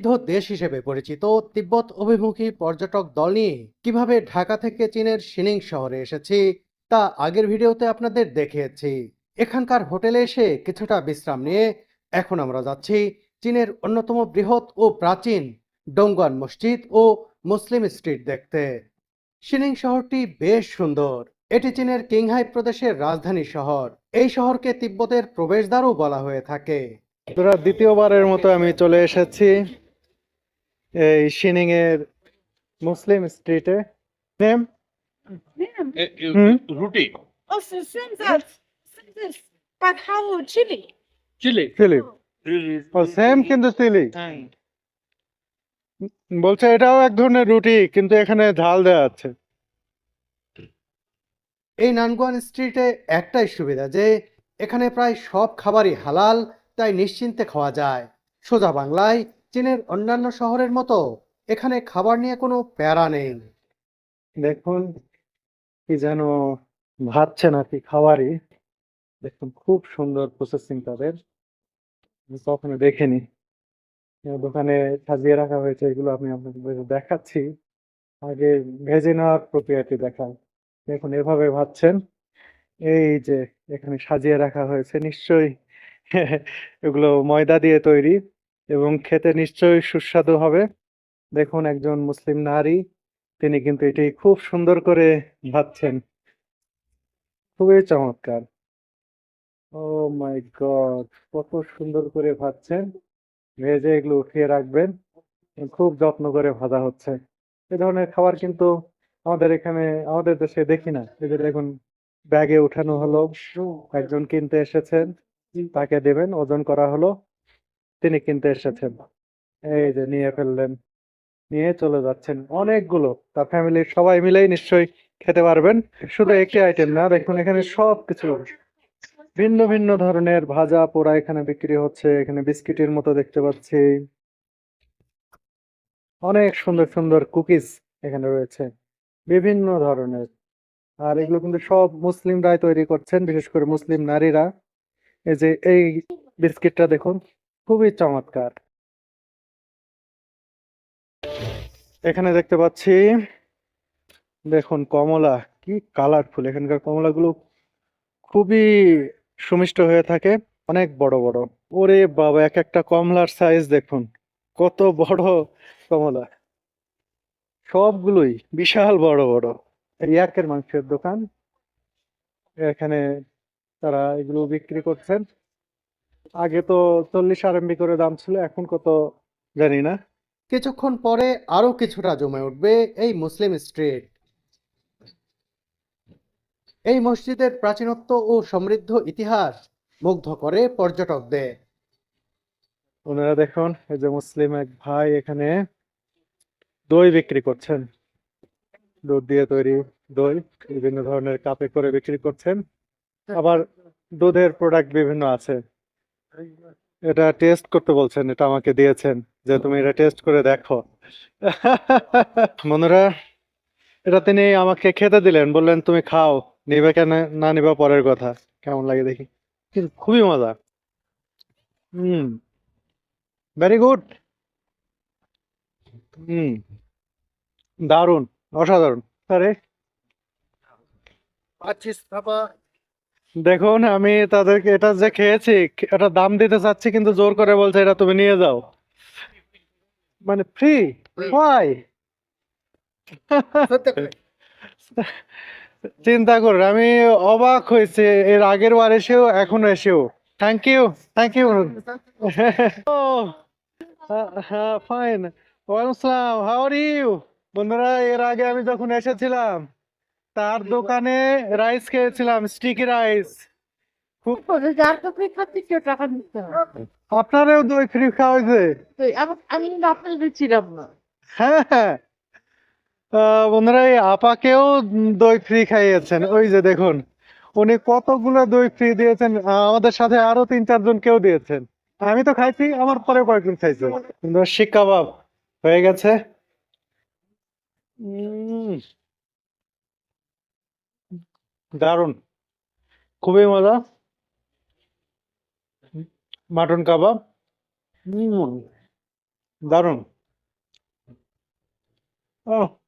সমৃদ্ধ দেশ হিসেবে পরিচিত তিব্বত অভিমুখী পর্যটক দল নিয়ে কিভাবে ঢাকা থেকে চীনের শিনিং শহরে এসেছি তা আগের ভিডিওতে আপনাদের দেখিয়েছি। এখানকার হোটেলে এসে কিছুটা বিশ্রাম নিয়ে এখন আমরা যাচ্ছি চীনের অন্যতম বৃহৎ ও প্রাচীন ডোংগুয়ান মসজিদ ও মুসলিম স্ট্রিট দেখতে। শিনিং শহরটি বেশ সুন্দর। এটি চীনের কিংহাই প্রদেশের রাজধানী শহর। এই শহরকে তিব্বতের প্রবেশদ্বারও বলা হয়ে থাকে। তোরা দ্বিতীয়বারের মতো আমি চলে এসেছি এই শিনিং এর মুসলিম স্ট্রিটে। Name Ruti. Oh, so same that. Same this. But how chili? Chili. Philip ও সেম কিন্তু সিলি বলছে এটাও এক ধরনের রুটি কিন্তু এখানে ঝাল দেওয়া আছে। এই নানগুয়ান স্ট্রিটে একটাই সুবিধা যে এখানে প্রায় সব খাবারই হালাল, তাই নিশ্চিন্তে খাওয়া যায়। সোজা বাংলায় চীনের অন্যান্য শহরের মতো এখানে খাবার নিয়ে কোনো প্যারা নেই। দেখুন কি যেন ভাবছে নাকি খাবারই। দেখুন খুব সুন্দর প্রসেসিং তাদের, আমি কখনো দেখিনি। দোকানে সাজিয়ে রাখা হয়েছে, এগুলো আমি আপনাদের দেখাচ্ছি। আগে ভেজে নেওয়ার প্রক্রিয়াটি দেখান। দেখুন এভাবে ভাজছেন, এই যে এখানে সাজিয়ে রাখা হয়েছে, নিশ্চয়ই এগুলো ময়দা দিয়ে তৈরি এবং খেতে নিশ্চয়ই সুস্বাদু হবে। দেখুন একজন মুসলিম নারী, তিনি কিন্তু এটি খুব সুন্দর করে ভাজছেন, খুবই চমৎকার। ও মাই গড, কত সুন্দর করে ভাজছেন। ভেজে এগুলো উঠিয়ে রাখবেন, খুব যত্ন করে ভাজা হচ্ছে। এ ধরনের খাবার কিন্তু আমাদের এখানে, আমাদের দেশে দেখি না। এদের এখন ব্যাগে উঠানো হলো, একজন কিনতে এসেছেন, তাকে দেবেন, ওজন করা হলো, তিনি কিনতে এসেছেন, এই যে নিয়ে ফেললেন, নিয়ে চলে যাচ্ছেন। অনেকগুলো, তার ফ্যামিলির সবাই মিলেই নিশ্চয়ই খেতে পারবেন। শুধু একটি আইটেম না, দেখুন এখানে সব কিছু ভিন্ন ভিন্ন ধরনের ভাজা পোড়া এখানে বিক্রি হচ্ছে। এখানে বিস্কিটের মতো দেখতে পাচ্ছি, অনেক সুন্দর সুন্দর কুকিজ এখানে রয়েছে বিভিন্ন ধরনের। আর এগুলো কিন্তু সব মুসলিমরাই তৈরি করছেন, বিশেষ করে মুসলিম নারীরা। এই যে এই বিস্কিটটা দেখুন, খুবই চমৎকার। এখানে দেখতে পাচ্ছি, দেখুন কমলা, কি কালারফুল। এখানকার কমলাগুলো খুবই সুমিষ্ট হয়ে থাকে, অনেক বড় বড়। ওরে বাবা, এক একটা কমলার সাইজ দেখুন, কত বড় কমলা, সবগুলোই বিশাল বড় বড়। ইয়াকের মাংসের দোকান, এখানে তারা এগুলো বিক্রি করছেন। আগে তো 40 আরএমবি করে দাম ছিল, এখন কত জানি না। কিছুক্ষণ পরে আরো কিছুটা জমে উঠবে এই মুসলিম স্ট্রিট। এই মসজিদের প্রাচীনত্ব ও সমৃদ্ধ ইতিহাস মুগ্ধ করে পর্যটকদের। ওনারা দেখুন, এই যে মুসলিম এক ভাই এখানে দই বিক্রি করছেন, দুধ দিয়ে তৈরি দই, বিভিন্ন ধরনের কাপে করে বিক্রি করছেন। আবার দুধের প্রোডাক্ট বিভিন্ন আছে। এটা টেস্ট করতে বলছেন, এটা আমাকে দিয়েছেন যে তুমি এটা টেস্ট করে দেখো। বন্ধুরা, এটা তিনি আমাকে খেতে দিলেন, বললেন তুমি খাও, নিবে কেন না নিবা পরের কথা, কেমন লাগে দেখি। কিন্তু খুবই মজা। হুম, ভেরি গুড। হুম, দারুণ, অসাধারণ। আরে দেখুন, আমি তাদেরকে এটা যে খেয়েছি, এটা দাম দিতে চাচ্ছি কিন্তু জোর করে বলছে এটা তুমি নিয়ে যাও, মানে ফ্রি। হোয়াই? চিন্তা করুন, আমি অবাক হয়েছে এর আগের বার এসেও, এখনো এসেও। Thank you, thank you. Oh fine, ওয়ালাইকুম আসসালাম, হাউ আর ইউ? বন্ধুরা, এর আগে আমি যখন এসেছিলাম তার দোকানে রাইস খেয়েছিলাম, স্টিকি রাইস। খুব, যার তো পরীক্ষার্থী কেউ টাকা দিতে হবে। আপনারও দই ফ্রি খাওয়া হয়েছে? তো আমি কিন্তু আপনাদের ছিলাম না। হ্যাঁ হ্যাঁ, বন্ধুরা এই আপাকেও দই ফ্রি খাইয়েছেন। ওই যে দেখুন, উনি কতগুলো দই ফ্রি দিয়েছেন, আমাদের সাথে আরো 3-4 জন কেউ দিয়েছেন। আমি তো খাইছি, আমার পরে কয়েকজন খাইছে। কিন্তু শিক কাবাব হয়ে গেছে। উম, দারুণ, খুবই মজা। মাটন কাবাব, দারুণ। ও